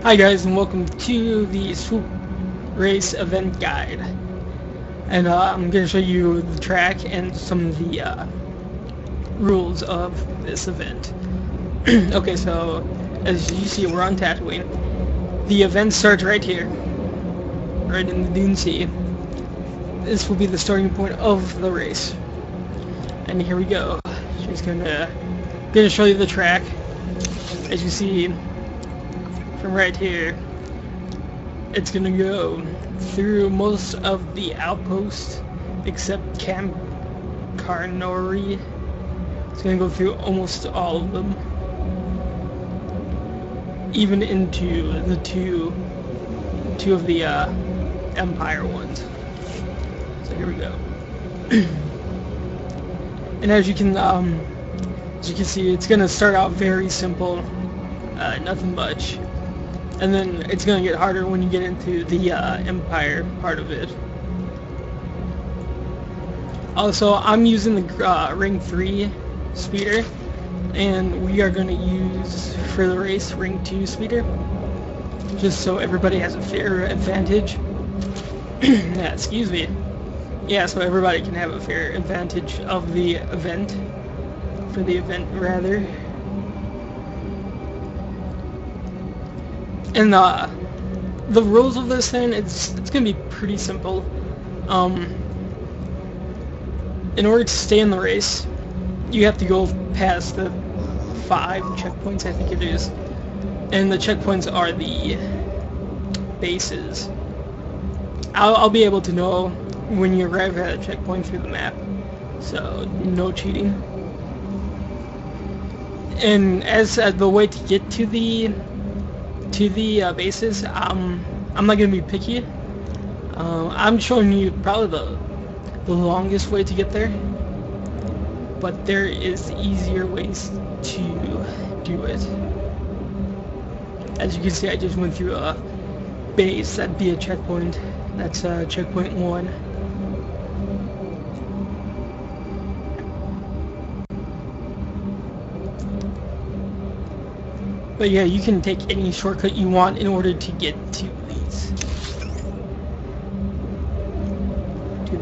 Hi guys, and welcome to the Swoop Race event guide. And I'm going to show you the track and some of the rules of this event. Okay, so as you see, we're on Tatooine. The event starts right here, right in the Dune Sea. This will be the starting point of the race. And here we go. She's gonna show you the track. As you see, from right here, it's gonna go through most of the outposts except Camp Carnori. It's gonna go through almost all of them, even into the two of the Empire ones. So here we go. And as you can see, it's gonna start out very simple, nothing much. And then it's going to get harder when you get into the Empire part of it. Also, I'm using the Ring 3 speeder, and we are going to use, for the race, Ring 2 speeder, just so everybody has a fair advantage. Yeah, excuse me. Yeah, so everybody can have a fair advantage of the event, for the event rather. And the rules of this thing, it's gonna be pretty simple. In order to stay in the race, you have to go past the 5 checkpoints, I think it is. And the checkpoints are the bases. I'll be able to know when you arrive at a checkpoint through the map, so no cheating. And as the way to get to the bases, I'm not gonna be picky. I'm showing you probably the longest way to get there, but there is easier ways to do it. As you can see, I just went through a base. That'd be a checkpoint. That's checkpoint 1. But yeah, you can take any shortcut you want in order to get to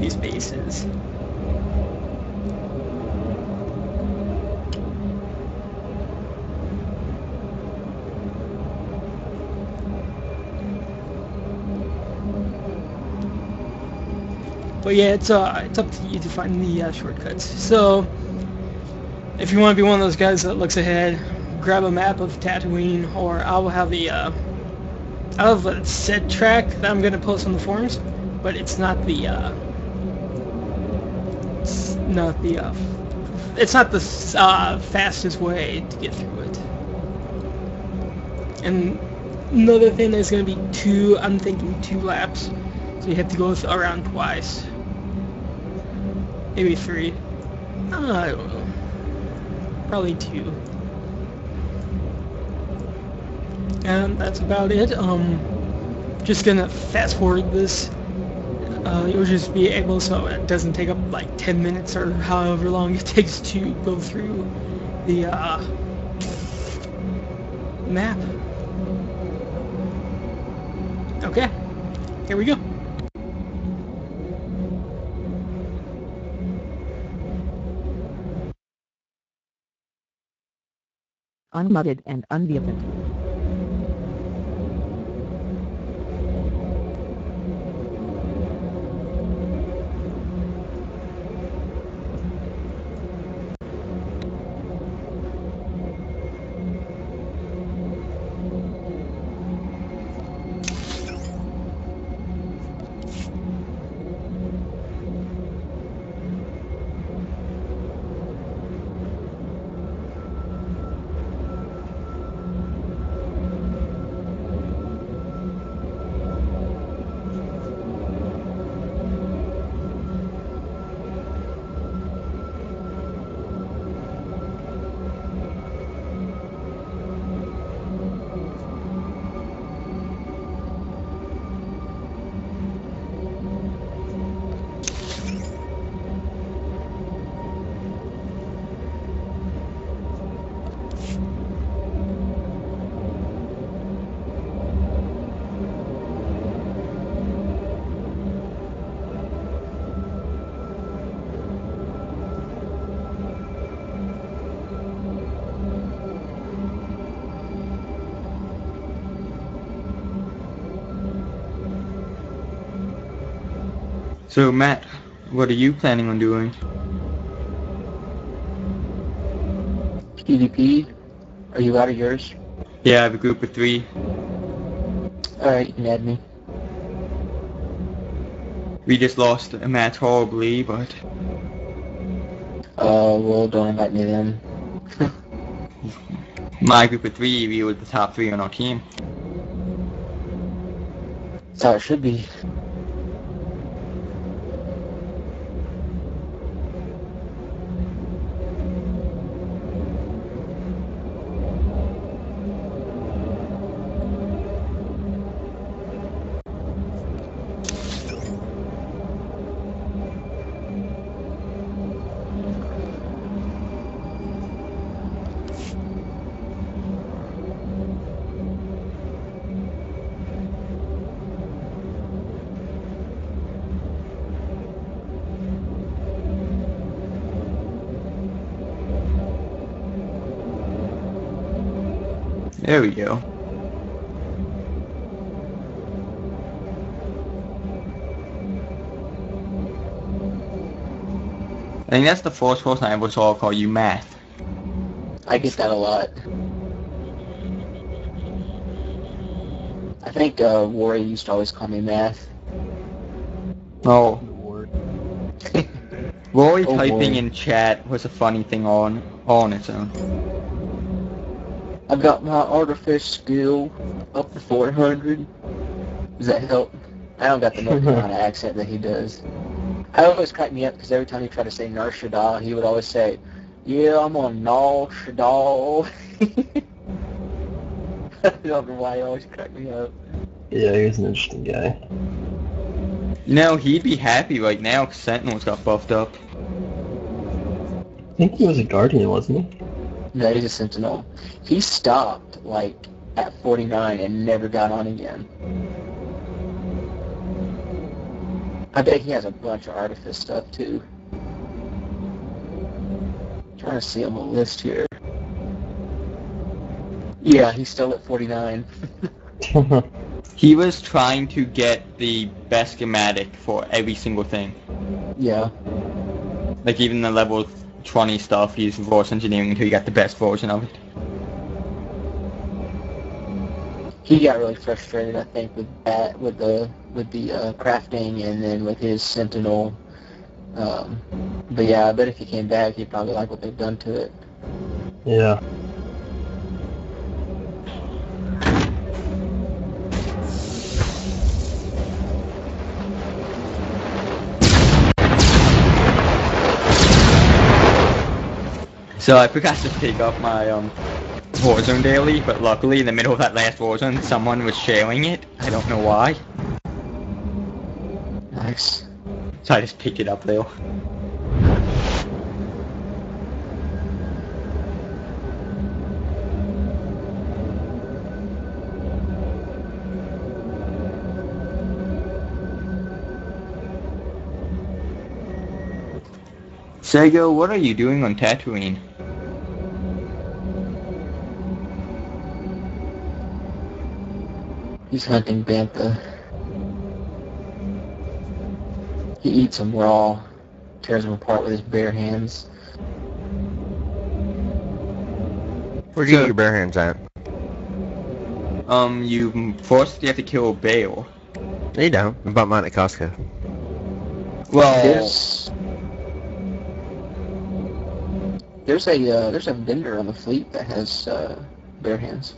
these bases. But yeah, it's up to you to find the shortcuts. So if you want to be one of those guys that looks ahead, grab a map of Tatooine, or I'll have a set track that I'm gonna post on the forums, but it's not the fastest way to get through it. And another thing is gonna be I'm thinking 2 laps, so you have to go around twice, maybe 3. I don't know, probably 2. And that's about it. Just gonna fast forward this. You'll just be able, so it doesn't take up like 10 minutes or however long it takes to go through the map. Okay, here we go. Unmuted and unmuted. So Matt, what are you planning on doing? PvP? Are you out of yours? Yeah, I have a group of 3. Alright, you can add me. We just lost a match horribly, but Well, don't invite me then. my group of 3, we were the top 3 on our team. That's how it should be. There we go. I think that's the first person I ever saw call you Math. I get that a lot. I think Warrior used to always call me Math. Oh. Roy Oh, typing boy. in chat was a funny thing on its own. I got my artifice skill up to 400. Does that help? I don't got the North Carolina accent that he does. I always crack me up because every time he tried to say Nar Shaddaa, he would always say, "Yeah, I'm on Nar Shaddaa." I don't know why he always cracked me up. Yeah, he was an interesting guy. You know, he'd be happy right now because Sentinels got buffed up. I think he was a Guardian, wasn't he? No, he's a Sentinel. He stopped, like, at 49 and never got on again. I bet he has a bunch of Artifice stuff, too. Trying to see on the list here. Yeah, he's still at 49. He was trying to get the best schematic for every single thing. Yeah. Like even the level 20 stuff, he's reverse engineering until he got the best version of it. He got really frustrated, I think, with that, with the crafting, and then with his Sentinel. But yeah, I bet if he came back, he'd probably like what they've done to it. Yeah. So I forgot to pick up my Warzone daily, but luckily in the middle of that last Warzone, someone was sharing it. I don't know why. Nice. So I just picked it up there. Sego, what are you doing on Tatooine? He's hunting bantha. He eats them raw, tears them apart with his bare hands. Where'd you get your bare hands at? First you have to kill a Bale. No, you don't. I bought mine at Costco. Well, There's a vendor on the fleet that has bare hands.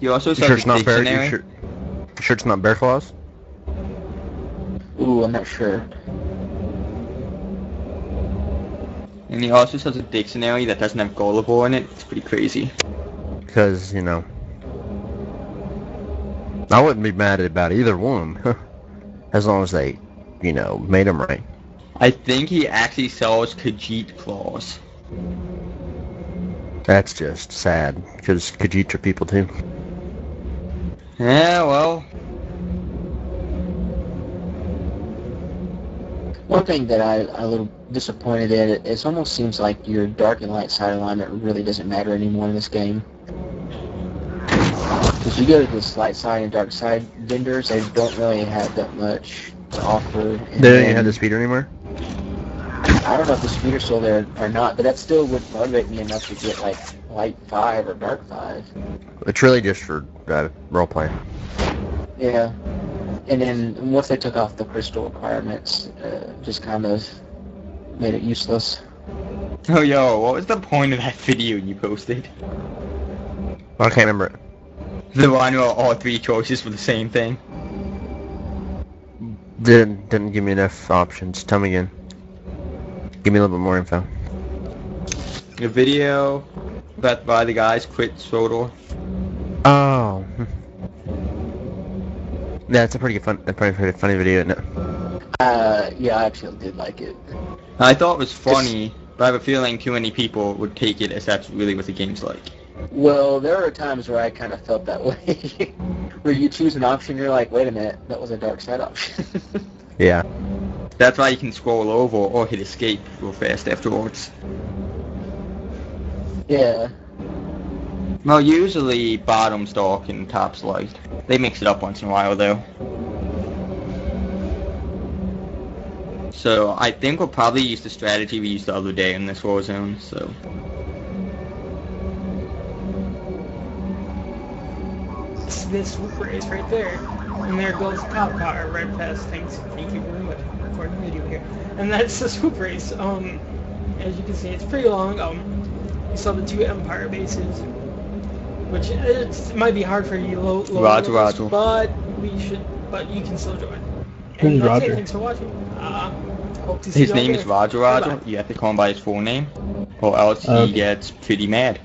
you also You saw sure the it's not bear? dictionary. You sure it's not bear claws? Ooh, I'm not sure. And he also sells a dictionary that doesn't have Gulliver in it. It's pretty crazy. Because, you know, I wouldn't be mad about either one. As long as they, you know, made them right. I think he actually sells Khajiit claws. That's just sad, because Khajiit are people too. Yeah, well, One thing that I'm a little disappointed in, it almost seems like your dark and light side alignment really doesn't matter anymore in this game. If you go to the light side and dark side vendors, they don't really have that much to offer. And They don't even then- have the speeder anymore? I don't know if the speeder's still there or not, but that still would motivate me enough to get like light 5 or dark 5. It's really just for role playing. Yeah. And then once they took off the crystal requirements, just kind of made it useless. Oh, yo, what was the point of that video you posted? I can't remember it. The one where all 3 choices were the same thing? Didn't give me enough options. Tell me again. Give me a little bit more info. The video about why the guys quit Sodor. Oh. Yeah, it's a pretty funny video, isn't it? Yeah, I actually did like it. I thought it was funny, but I have a feeling too many people would take it as that's really what the game's like. Well, there are times where I kind of felt that way. Where you choose an option, you're like, wait a minute, that was a dark side option. Yeah. That's why you can scroll over or hit escape real fast afterwards. Yeah. Well, usually bottom's dark and top's light. They mix it up once in a while, though. So, I think we'll probably use the strategy we used the other day in this Warzone, so... It's this Swoop Race right there. And there goes the cop car right past things. Thank you very much for recording the video here. And that's the Swoop Race. As you can see, it's pretty long. You saw the 2 Empire bases, which it might be hard for you low Roger, levels, Roger. but you can still join. Who's And that's it. Roger? Thanks for watching. Hope to see His you all name there. is Roger Roger. Bye-bye. You have to call him by his full name, or else Okay. he gets pretty mad.